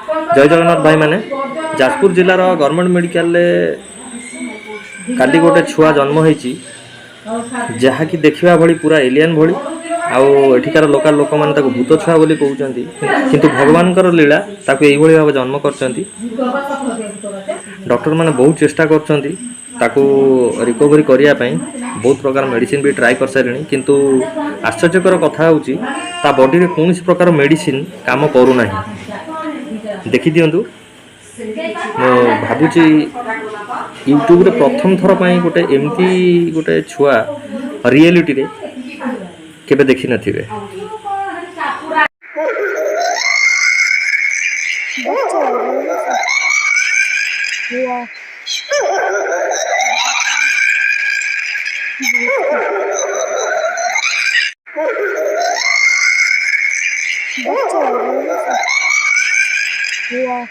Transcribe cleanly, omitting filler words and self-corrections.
जय जगन्नाथ भाई मैंने जाजपुर जिलार गवर्नमेंट मेडिकल काली गोटे छुआ जन्म होती जहाँकि देखा भली पूरा एलियन भली आउ एठिकार लोकाल लोक मैंने भूत छुआ बोली कहते किंतु भगवान लीला ताकू यही भाव जन्म कर डॉक्टर मैंने बहुत चेष्टा कर रिकवरी करने बहुत प्रकार मेडिसिन भी ट्राई कर सारे किंतु आश्चर्यकर कथा होची ता बॉडी रे कौन प्रकार मेडिसिन काम करूना देखी दिंतु भावुची यूट्यूब रे प्रथम थर पर गोटे एमती गोटे छुआ रियलिटी रे केबे देखी नथिबे। Yeah.